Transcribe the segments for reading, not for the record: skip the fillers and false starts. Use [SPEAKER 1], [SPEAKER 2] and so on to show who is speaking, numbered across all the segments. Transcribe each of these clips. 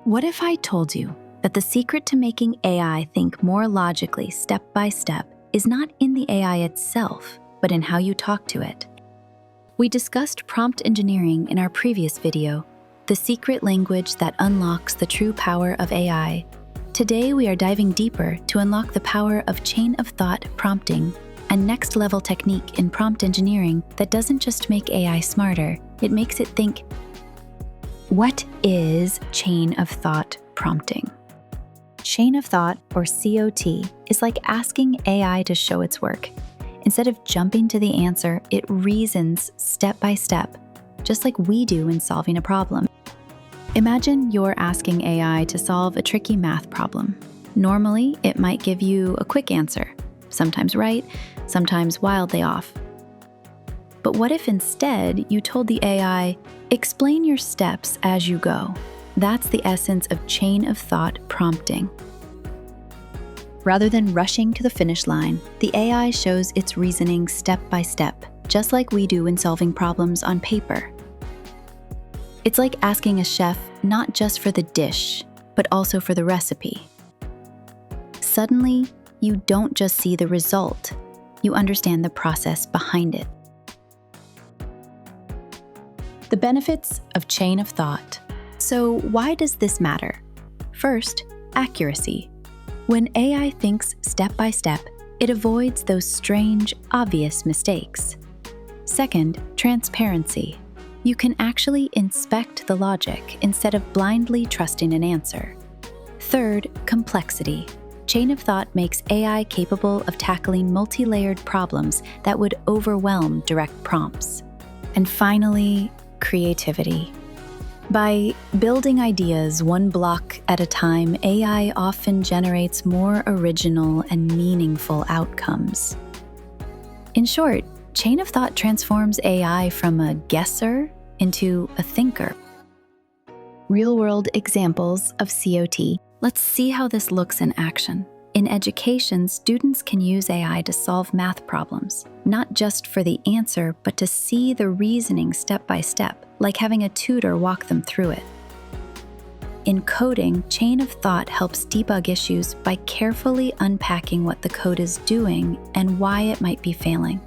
[SPEAKER 1] What if I told you that the secret to making AI think more logically step by step is not in the AI itself, but in how you talk to it? We discussed prompt engineering in our previous video, the secret language that unlocks the true power of AI. Today, we are diving deeper to unlock the power of chain-of-thought prompting, a next-level technique in prompt engineering that doesn't just make AI smarter, it makes it think. What is chain-of-thought prompting? Chain of thought, or COT, is like asking AI to show its work. Instead of jumping to the answer, it reasons step by step, just like we do in solving a problem. Imagine you're asking AI to solve a tricky math problem. Normally, it might give you a quick answer, sometimes right, sometimes wildly off. But what if instead you told the AI, explain your steps as you go? That's the essence of chain-of-thought prompting. Rather than rushing to the finish line, the AI shows its reasoning step by step, just like we do in solving problems on paper. It's like asking a chef not just for the dish, but also for the recipe. Suddenly, you don't just see the result, you understand the process behind it. The benefits of chain of thought. So why does this matter? First, accuracy. When AI thinks step by step, it avoids those strange, obvious mistakes. Second, transparency. You can actually inspect the logic instead of blindly trusting an answer. Third, complexity. Chain of thought makes AI capable of tackling multi-layered problems that would overwhelm direct prompts. And finally, creativity. By building ideas one block at a time, AI often generates more original and meaningful outcomes. In short, chain of thought transforms AI from a guesser into a thinker. Real-world examples of COT. Let's see how this looks in action. In education, students can use AI to solve math problems, not just for the answer, but to see the reasoning step by step, like having a tutor walk them through it. In coding, chain of thought helps debug issues by carefully unpacking what the code is doing and why it might be failing.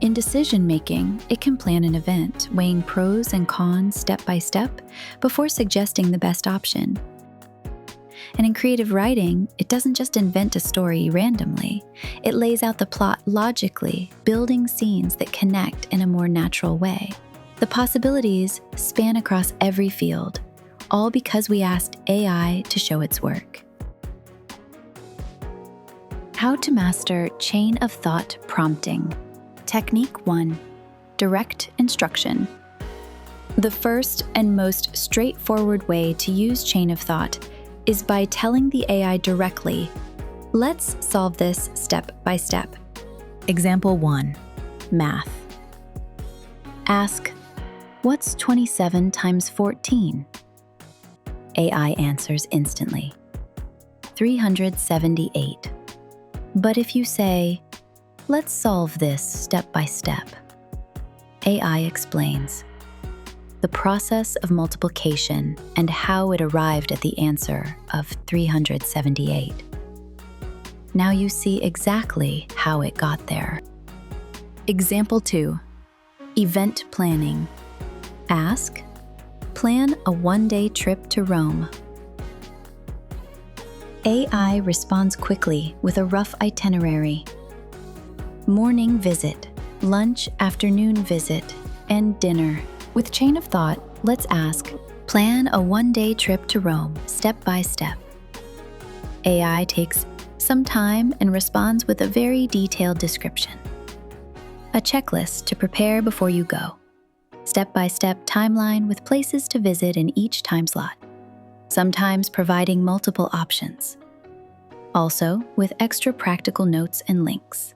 [SPEAKER 1] In decision-making, it can plan an event, weighing pros and cons step by step before suggesting the best option. And in creative writing, it doesn't just invent a story randomly. It lays out the plot logically, building scenes that connect in a more natural way. The possibilities span across every field, all because we asked AI to show its work. How to master chain of thought prompting. Technique 1. Direct instruction. The first and most straightforward way to use chain of thought is by telling the AI directly, let's solve this step by step. Example 1, math. Ask, what's 27 times 14? AI answers instantly, 378. But if you say, let's solve this step by step, AI explains the process of multiplication and how it arrived at the answer of 378. Now you see exactly how it got there. Example 2, event planning. Ask, plan a one-day trip to Rome. AI responds quickly with a rough itinerary. Morning visit, lunch, afternoon visit, and dinner. With chain of thought, let's ask, plan a one-day trip to Rome, step by step. AI takes some time and responds with a very detailed description. A checklist to prepare before you go. Step-by-step timeline with places to visit in each time slot, sometimes providing multiple options. Also, with extra practical notes and links.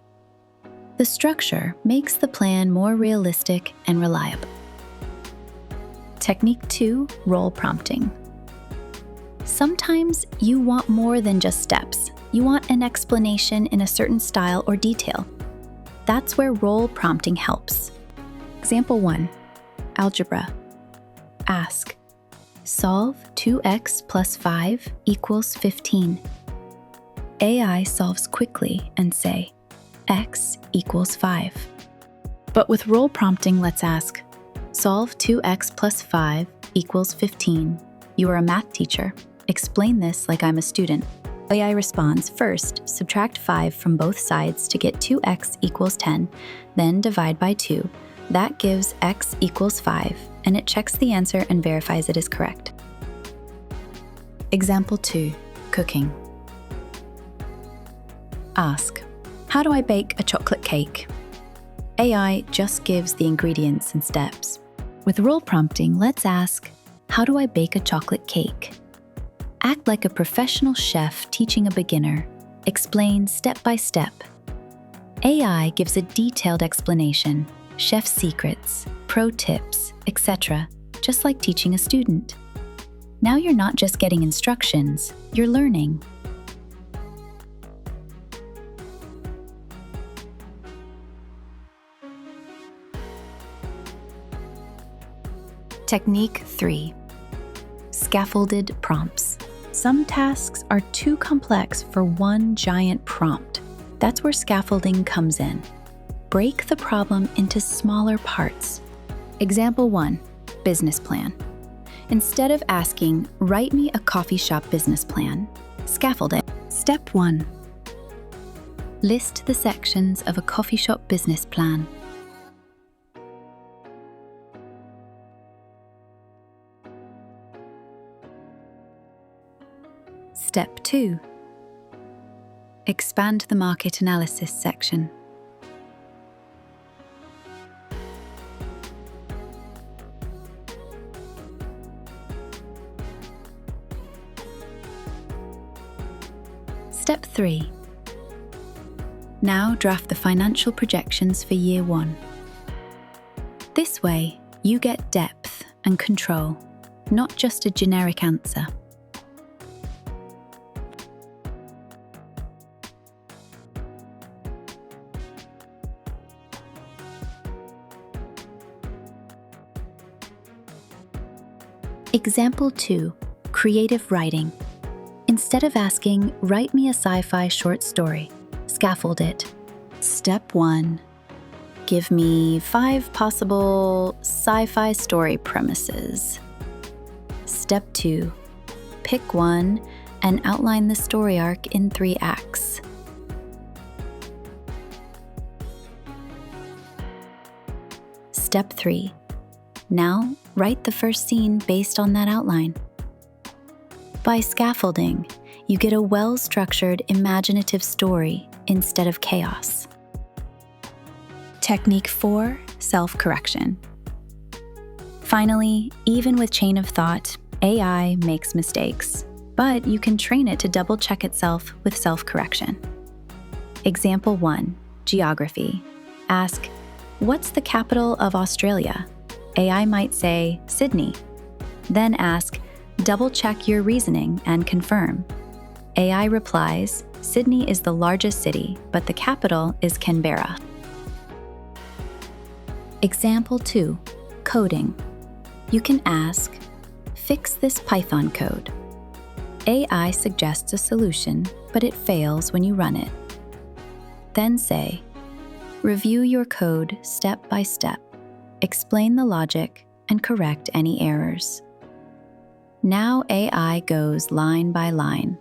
[SPEAKER 1] The structure makes the plan more realistic and reliable. Technique 2, role prompting. Sometimes you want more than just steps. You want an explanation in a certain style or detail. That's where role prompting helps. Example 1, algebra. Ask, Solve 2x plus 5 equals 15. AI solves quickly and say, x equals 5. But with role prompting, let's ask, solve 2x plus 5 equals 15. You are a math teacher. Explain this like I'm a student. AI responds, first, subtract 5 from both sides to get 2x equals 10, then divide by 2. That gives x equals 5, and it checks the answer and verifies it is correct. Example 2, cooking. Ask, how do I bake a chocolate cake? AI just gives the ingredients and steps. With role prompting, let's ask, how do I bake a chocolate cake? Act like a professional chef teaching a beginner. Explain step by step. AI gives a detailed explanation, chef secrets, pro tips, etc., just like teaching a student. Now you're not just getting instructions, you're learning. Technique 3. Scaffolded prompts. Some tasks are too complex for one giant prompt. That's where scaffolding comes in. Break the problem into smaller parts. Example 1, business plan. Instead of asking, write me a coffee shop business plan, scaffold it. Step 1. List the sections of a coffee shop business plan. Step 2. Expand the market analysis section. Step 3. Now draft the financial projections for year 1. This way, you get depth and control, not just a generic answer. Example 2, creative writing. Instead of asking, write me a sci-fi short story, scaffold it. Step 1, give me 5 possible sci-fi story premises. Step 2, pick one and outline the story arc in 3 acts. Step 3, now write the first scene based on that outline. By scaffolding, you get a well-structured, imaginative story instead of chaos. Technique 4, self-correction. Finally, even with chain of thought, AI makes mistakes, but you can train it to double-check itself with self-correction. Example 1, geography. Ask, what's the capital of Australia? AI might say, Sydney. Then ask, double-check your reasoning and confirm. AI replies, Sydney is the largest city, but the capital is Canberra. Example 2, coding. You can ask, fix this Python code. AI suggests a solution, but it fails when you run it. Then say, review your code step by step, explain the logic, and correct any errors. Now AI goes line by line.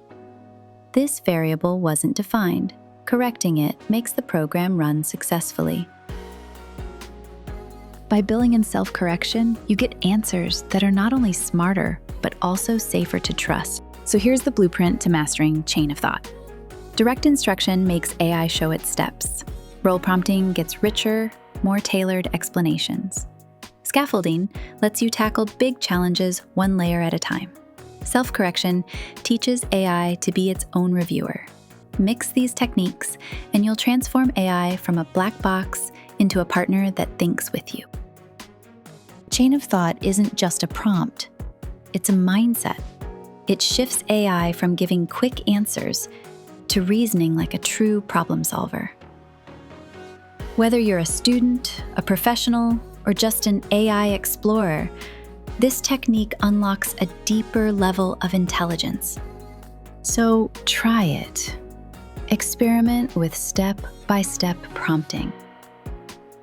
[SPEAKER 1] This variable wasn't defined. Correcting it makes the program run successfully. By building in self-correction, you get answers that are not only smarter, but also safer to trust. So here's the blueprint to mastering chain of thought. Direct instruction makes AI show its steps. Role prompting gets richer, more tailored explanations. Scaffolding lets you tackle big challenges one layer at a time. Self-correction teaches AI to be its own reviewer. Mix these techniques, and you'll transform AI from a black box into a partner that thinks with you. Chain of thought isn't just a prompt, it's a mindset. It shifts AI from giving quick answers to reasoning like a true problem solver. Whether you're a student, a professional, or just an AI explorer, This technique unlocks a deeper level of intelligence. So try it. Experiment with step-by-step prompting.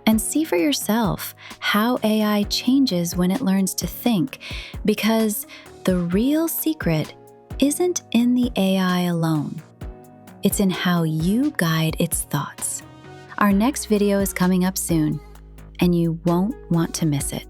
[SPEAKER 1] And see for yourself how AI changes when it learns to think, because the real secret isn't in the AI alone. It's in how you guide its thoughts. Our next video is coming up soon, and you won't want to miss it.